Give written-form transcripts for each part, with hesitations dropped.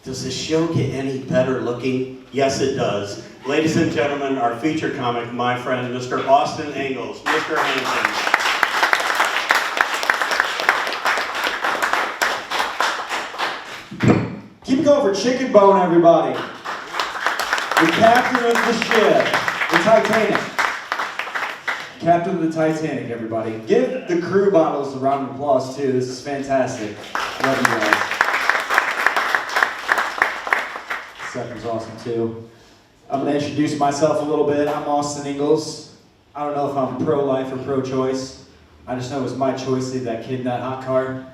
Does this show get any better looking? Yes, it does. Ladies and gentlemen, our feature comic, my friend, Mr. Austin Ingalls. Mr. Hanson. Keep it going for Chicken Bone, everybody. The captain of the ship, the Titanic. Captain of the Titanic, everybody. Give the crew bottles a round of applause, too. This is fantastic. Love you guys. Second's awesome, too. I'm going to introduce myself a little bit. I'm Austin Ingalls. I don't know if I'm pro-life or pro-choice. I just know it was my choice to leave that kid in that hot car.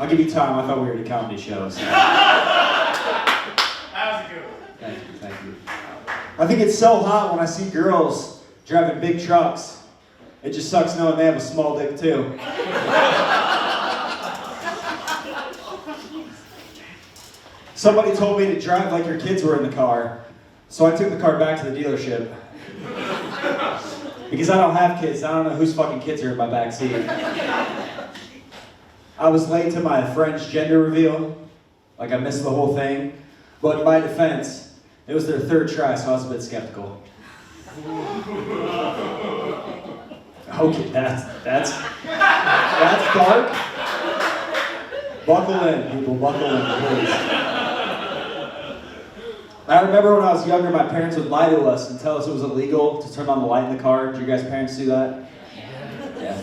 I'll give you time. I thought we were at a comedy show. So. How's it going? Thank you. I think it's so hot when I see girls driving big trucks. It just sucks knowing they have a small dick too. Somebody told me to drive like your kids were in the car, so I took the car back to the dealership. Because I don't have kids, I don't know whose fucking kids are in my back seat. I was late to my friend's gender reveal, like I missed the whole thing. But in my defense, it was their third try, so I was a bit skeptical. Okay, that's dark. Buckle in, people, buckle in, please. I remember when I was younger, my parents would lie to us and tell us it was illegal to turn on the light in the car. Did your guys' parents do that? Yeah.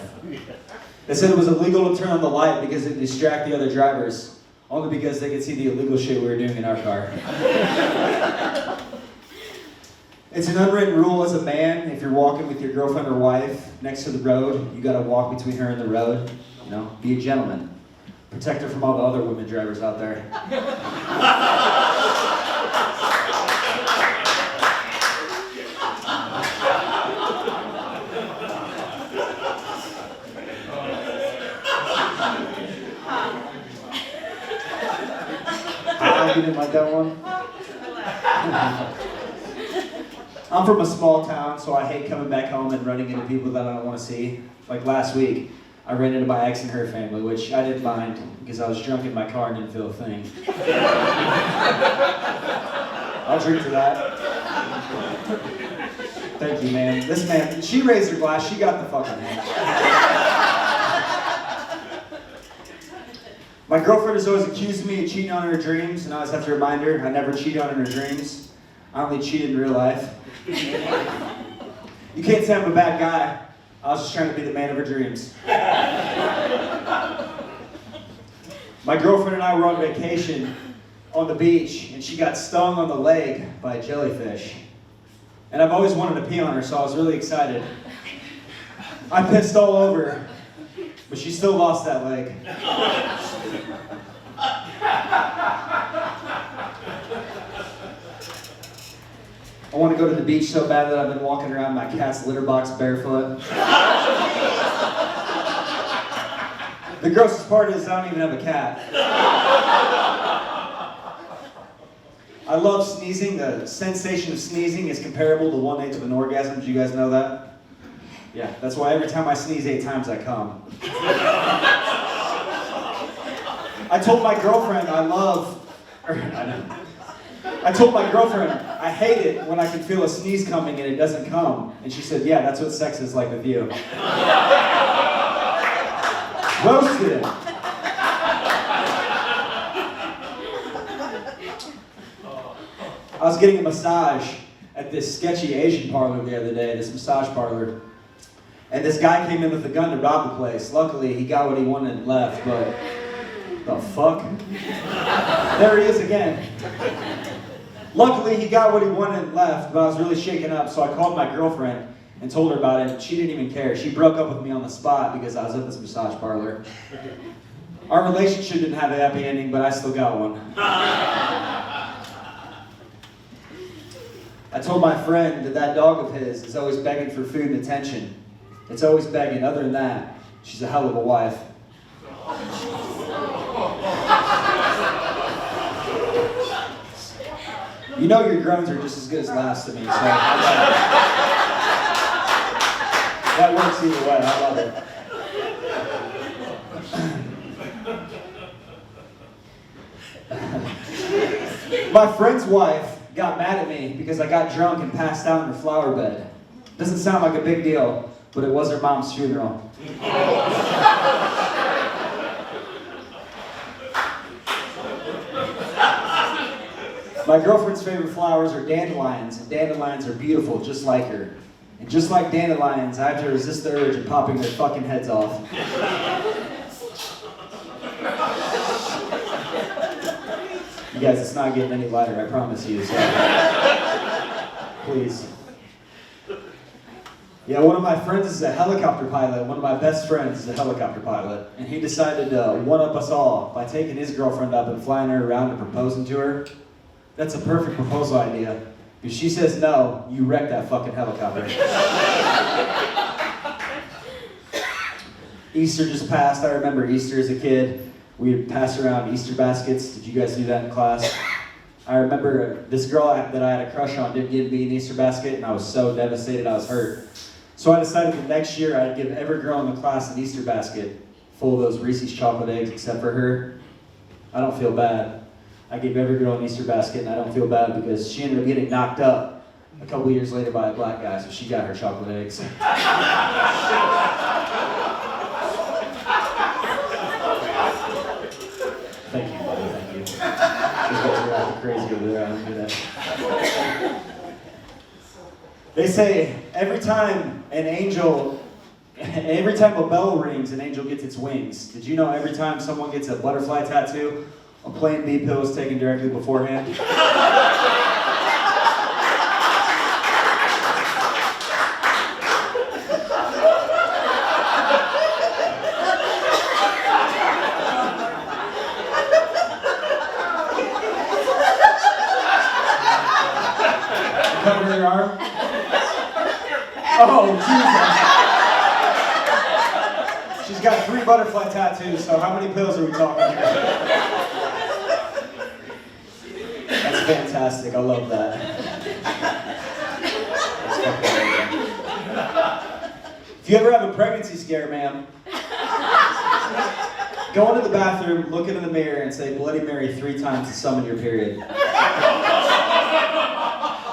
They said it was illegal to turn on the light because it'd distract the other drivers, only because they could see the illegal shit we were doing in our car. It's an unwritten rule as a man, if you're walking with your girlfriend or wife next to the road, you gotta walk between her and the road. You know, be a gentleman. Protect her from all the other women drivers out there. You didn't like that one? I'm from a small town, so I hate coming back home and running into people that I don't want to see. Like last week, I ran into my ex and her family, which I didn't mind because I was drunk in my car and didn't feel a thing. I'll drink to that. Thank you, man. This man, she raised her glass, she got the fucking hand. My girlfriend has always accused me of cheating on her dreams, and I always have to remind her I never cheat on her dreams. I only cheated in real life. You can't say I'm a bad guy. I was just trying to be the man of her dreams. My girlfriend and I were on vacation on the beach, and she got stung on the leg by a jellyfish. And I've always wanted to pee on her, so I was really excited. I pissed all over her, but she still lost that leg. I want to go to the beach so bad that I've been walking around my cat's litter box barefoot. The grossest part is I don't even have a cat. I love sneezing. The sensation of sneezing is comparable to 1/8 of an orgasm. Do you guys know that? Yeah, that's why every time I sneeze 8 times I come. I told my girlfriend I told my girlfriend I hate it when I can feel a sneeze coming and it doesn't come. And she said, yeah, that's what sex is like with you. Roasted. I was getting a massage at this sketchy Asian parlor the other day, this massage parlor. And this guy came in with a gun to rob the place. Luckily, he got what he wanted and left, but the fuck? There he is again. Luckily, he got what he wanted and left, but I was really shaken up, so I called my girlfriend and told her about it. She didn't even care. She broke up with me on the spot because I was at this massage parlor. Our relationship didn't have a happy ending, but I still got one. I told my friend that dog of his is always begging for food and attention. It's always begging. Other than that, she's a hell of a wife. You know your groans are just as good as laughs to me, so that works either way. I love it. My friend's wife got mad at me because I got drunk and passed out in her flower bed. Doesn't sound like a big deal, but it was her mom's funeral. My girlfriend's favorite flowers are dandelions, and dandelions are beautiful, just like her. And just like dandelions, I have to resist the urge of popping their fucking heads off. You guys, it's not getting any lighter, I promise you, so please. Yeah, one of my friends is a helicopter pilot. One of my best friends is a helicopter pilot. And he decided to one-up us all by taking his girlfriend up and flying her around and proposing to her. That's a perfect proposal idea. If she says no, you wreck that fucking helicopter. Easter just passed. I remember Easter as a kid. We would pass around Easter baskets. Did you guys do that in class? I remember this girl that I had a crush on didn't give me an Easter basket, and I was so devastated, I was hurt. So I decided the next year I'd give every girl in the class an Easter basket full of those Reese's chocolate eggs except for her. I don't feel bad. I gave every girl an Easter basket, and I don't feel bad because she ended up getting knocked up a couple years later by a black guy, so she got her chocolate eggs. Thank you, buddy, thank you. These guys are acting crazy over there, I don't do that. They say every time a bell rings, an angel gets its wings. Did you know every time someone gets a butterfly tattoo, a Plan B pill is taken directly beforehand? Cover your arm? Oh, Jesus. She's got 3 butterfly tattoos, so how many pills are we talking here? That's fantastic. I love that. If you ever have a pregnancy scare, ma'am, go into the bathroom, look into the mirror, and say Bloody Mary 3 times to summon your period.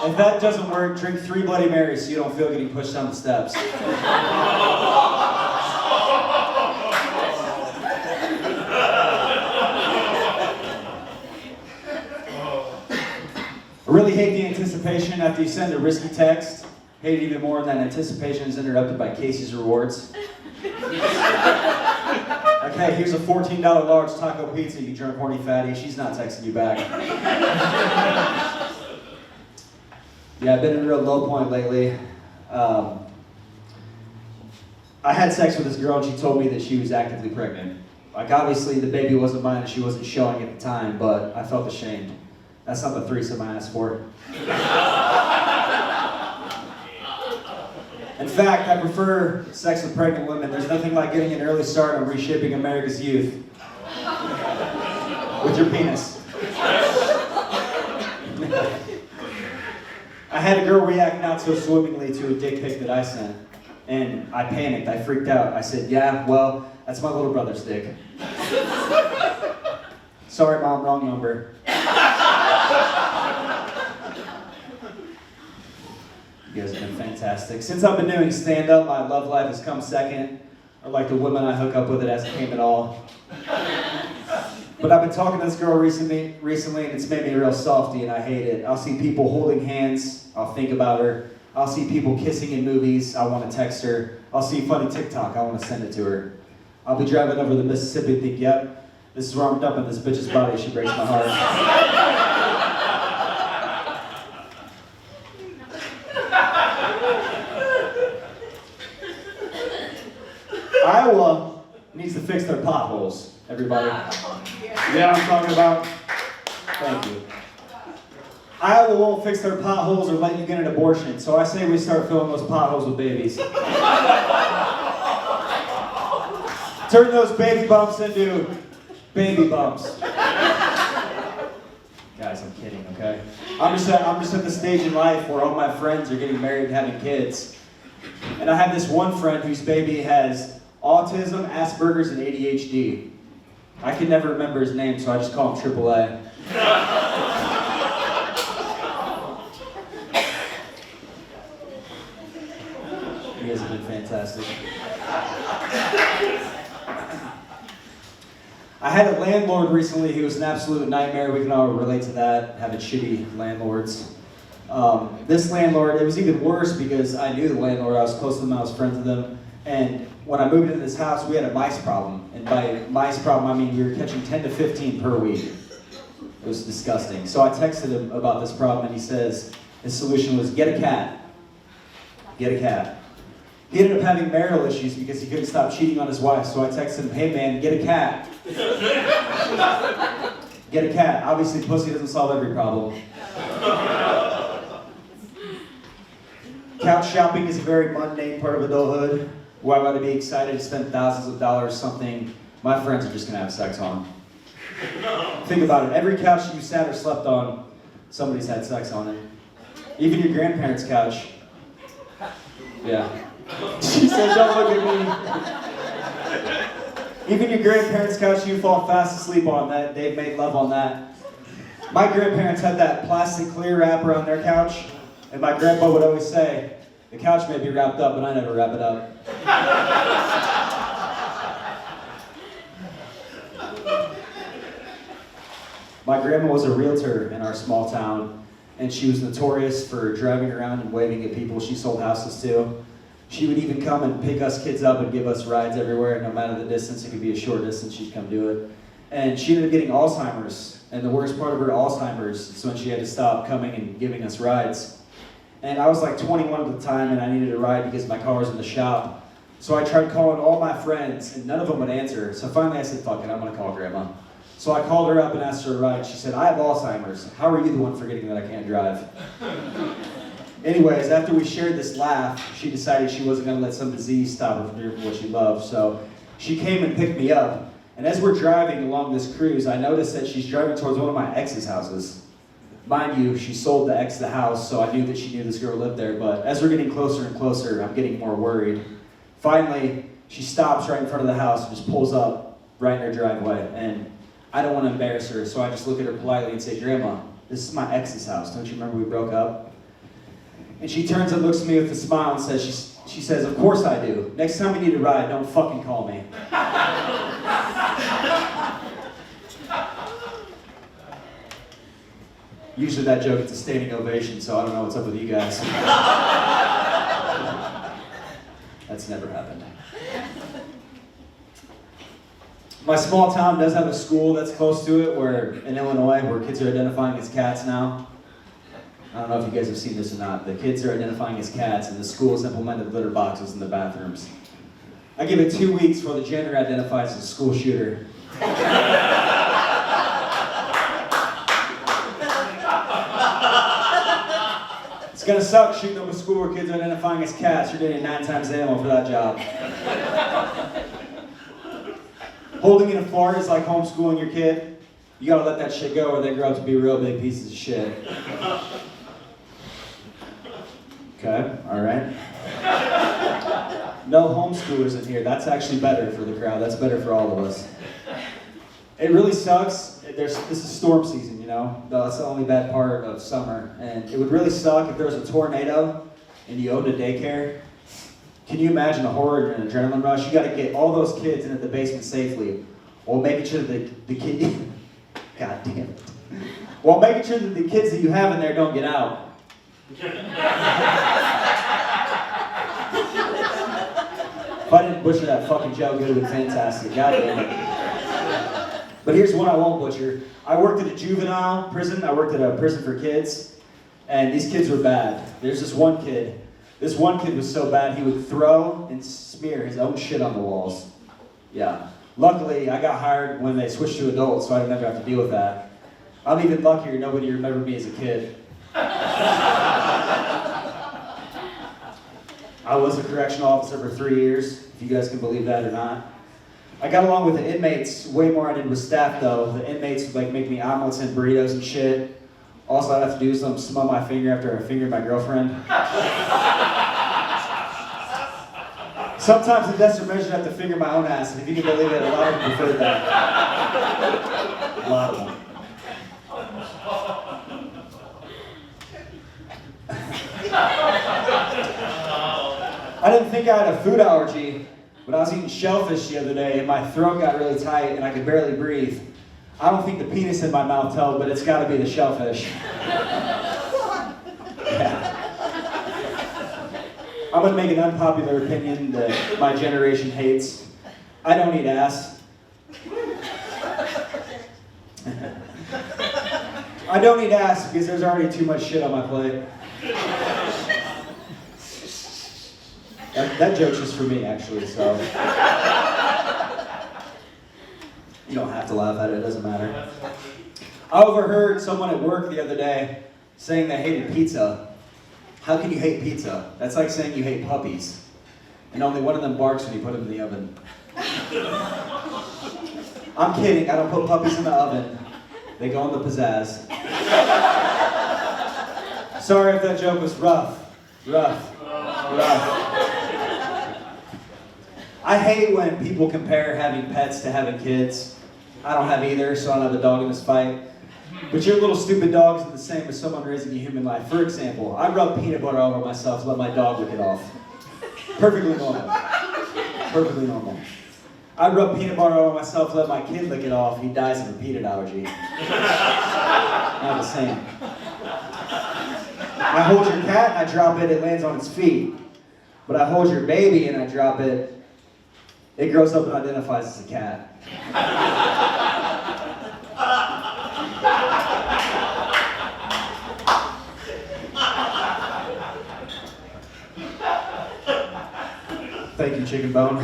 If that doesn't work, drink 3 Bloody Marys so you don't feel getting pushed down the steps. I really hate the anticipation after you send a risky text. Hate it even more when that anticipation is interrupted by Casey's Rewards. Okay, here's a $14 large taco pizza, you drunk horny fatty. She's not texting you back. Yeah, I've been in a real low point lately. I had sex with this girl and she told me that she was actively pregnant. Like, obviously the baby wasn't mine and she wasn't showing at the time, but I felt ashamed. That's not the threesome I asked for. In fact, I prefer sex with pregnant women. There's nothing like getting an early start on reshaping America's youth. With your penis. I had a girl react not so swimmingly to a dick pic that I sent. And I panicked, I freaked out. I said, yeah, well, that's my little brother's dick. Sorry, Mom, wrong number. You guys have been fantastic. Since I've been doing stand-up, my love life has come second. Or like the women I hook up with, it hasn't came at all. But I've been talking to this girl recently, and it's made me real softy, and I hate it. I'll see people holding hands, I'll think about her. I'll see people kissing in movies, I want to text her. I'll see funny TikTok, I want to send it to her. I'll be driving over the Mississippi and think, yep, this is where I'm dumping this bitch's body, she breaks my heart. Iowa needs to fix their potholes, everybody. You know what I'm talking about? Thank you. Iowa won't fix their potholes or let you get an abortion, so I say we start filling those potholes with babies. Turn those baby bumps into baby bumps. Guys, I'm kidding, okay? I'm just at the stage in life where all my friends are getting married and having kids. And I have this one friend whose baby has autism, Asperger's, and ADHD. I can never remember his name, so I just call him AAA. You guys have been fantastic. I had a landlord recently who was an absolute nightmare. We can all relate to that, having shitty landlords. This landlord, it was even worse because I knew the landlord. I was close to them, I was friends with them. And when I moved into this house, we had a mice problem. And by mice problem, I mean we were catching 10 to 15 per week. It was disgusting. So I texted him about this problem, and he says his solution was get a cat. Get a cat. He ended up having marital issues because he couldn't stop cheating on his wife. So I texted him, hey man, get a cat. Get a cat. Obviously, pussy doesn't solve every problem. Couch shopping is a very mundane part of adulthood. Why would I be excited to spend thousands of dollars something my friends are just going to have sex on? Think about it. Every couch you sat or slept on, somebody's had sex on it. Even your grandparents' couch. Yeah. She said, don't look at me. Even your grandparents' couch you fall fast asleep on, that they've made love on that. My grandparents had that plastic clear wrapper on their couch, and my grandpa would always say, the couch may be wrapped up, but I never wrap it up. My grandma was a realtor in our small town, and she was notorious for driving around and waving at people she sold houses to. She would even come and pick us kids up and give us rides everywhere, no matter the distance. It could be a short distance, she'd come do it. And she ended up getting Alzheimer's, and the worst part of her Alzheimer's is when she had to stop coming and giving us rides. And I was like 21 at the time, and I needed a ride because my car was in the shop. So I tried calling all my friends, and none of them would answer. So finally I said, fuck it, I'm gonna call Grandma. So I called her up and asked her a ride. She said, I have Alzheimer's. How are you the one forgetting that I can't drive? Anyways, after we shared this laugh, she decided she wasn't gonna let some disease stop her from doing what she loved. So she came and picked me up. And as we're driving along this cruise, I noticed that she's driving towards one of my ex's houses. Mind you, she sold the ex the house, so I knew that she knew this girl lived there, but as we're getting closer and closer, I'm getting more worried. Finally, she stops right in front of the house and just pulls up right in her driveway, and I don't want to embarrass her, so I just look at her politely and say, Grandma, this is my ex's house. Don't you remember we broke up? And she turns and looks at me with a smile and says, she says, of course I do. Next time you need a ride, don't fucking call me. Usually that joke gets a standing ovation, so I don't know what's up with you guys. That's never happened. My small town does have a school that's close to it, where in Illinois, where kids are identifying as cats now. I don't know if you guys have seen this or not. The kids are identifying as cats, and the school's implemented litter boxes in the bathrooms. I give it 2 weeks before the janitor identifies as a school shooter. It's gonna suck shooting up a school where kids are identifying as cats. You're getting 9 times ammo for that job. Holding in a fart is like homeschooling your kid. You gotta let that shit go or they grow up to be real big pieces of shit. Okay, alright. No homeschoolers in here. That's actually better for the crowd. That's better for all of us. It really sucks. This is storm season, you know? That's the only bad part of summer. And it would really suck if there was a tornado and you owned a daycare. Can you imagine the horror and adrenaline rush? You gotta get all those kids into the basement safely while making sure that the kid... God damn it. While making sure that the kids that you have in there don't get out. If I didn't butcher that fucking joke, it would have been fantastic. God damn it. But here's one I won't butcher. I worked at a juvenile prison. I worked at a prison for kids. And these kids were bad. There's this one kid. This one kid was so bad, he would throw and smear his own shit on the walls. Yeah. Luckily, I got hired when they switched to adults, so I didn't ever have to deal with that. I'm even luckier nobody remembered me as a kid. I was a correctional officer for 3 years, if you guys can believe that or not. I got along with the inmates way more than I did with staff, though. The inmates would like make me omelets and burritos and shit. Also, I'd have to do something, smell my finger after I fingered my girlfriend. Sometimes in desperate measure, I have to finger my own ass, and if you can believe it, a lot of them prefer that. A lot of them. I didn't think I had a food allergy, but I was eating shellfish the other day, and my throat got really tight, and I could barely breathe. I don't think the penis in my mouth told, but it's got to be the shellfish. Yeah. I'm going to make an unpopular opinion that my generation hates. I don't eat ass. I don't eat ass because there's already too much shit on my plate. That joke's just for me, actually, so. You don't have to laugh at it, it doesn't matter. I overheard someone at work the other day saying they hated pizza. How can you hate pizza? That's like saying you hate puppies. And only one of them barks when you put them in the oven. I'm kidding, I don't put puppies in the oven. They go in the pizzazz. Sorry if that joke was rough. I hate when people compare having pets to having kids. I don't have either, so I don't have a dog in this fight. But your little stupid dog isn't the same as someone raising a human life. For example, I rub peanut butter all over myself to let my dog lick it off. Perfectly normal. Perfectly normal. I rub peanut butter all over myself to let my kid lick it off. He dies of a peanut allergy. Not the same. I hold your cat and I drop it, it lands on its feet. But I hold your baby and I drop it, it grows up and identifies as a cat. Thank you, Chicken Bone.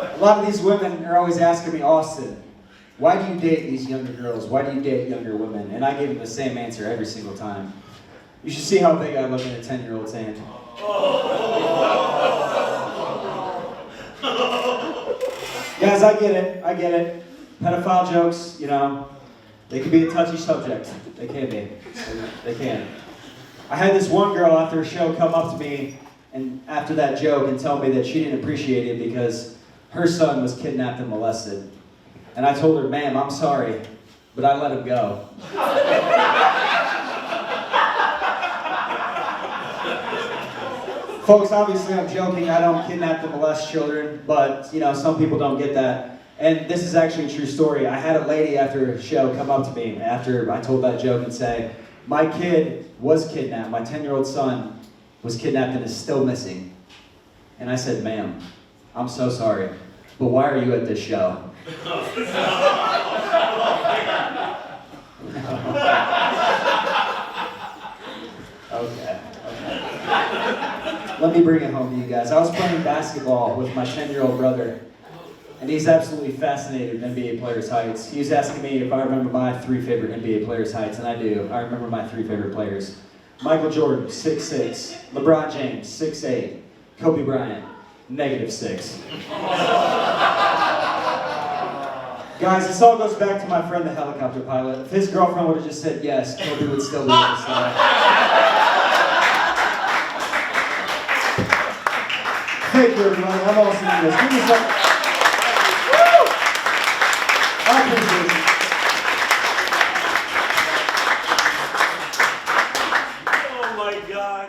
A lot of these women are always asking me, Austin, why do you date these younger girls? Why do you date younger women? And I give them the same answer every single time. You should see how big I look in a 10-year-old's hand. Guys, I get it. Pedophile jokes, you know, they can be a touchy subject. They can be. They can. I had this one girl after a show come up to me and after that joke and tell me that she didn't appreciate it because her son was kidnapped and molested. And I told her, ma'am, I'm sorry, but I let him go. Folks, obviously I'm joking. I don't kidnap and molest children, but you know, some people don't get that. And this is actually a true story. I had a lady after a show come up to me after I told that joke and say, my kid was kidnapped. My 10-year-old son was kidnapped and is still missing. And I said, ma'am, I'm so sorry, but why are you at this show? Okay. Let me bring it home to you guys. I was playing basketball with my 10-year-old brother, and he's absolutely fascinated with NBA players' heights. He was asking me if I remember my 3 favorite NBA players' heights, and I do. I remember my 3 favorite players. Michael Jordan, 6'6". LeBron James, 6'8". Kobe Bryant, -6. Guys, this all goes back to my friend the helicopter pilot. If his girlfriend would have just said yes, Kobe would still be with us today. Thank you, everybody. I'm all seeing this. Give me some. Woo! I appreciate it. Oh my God.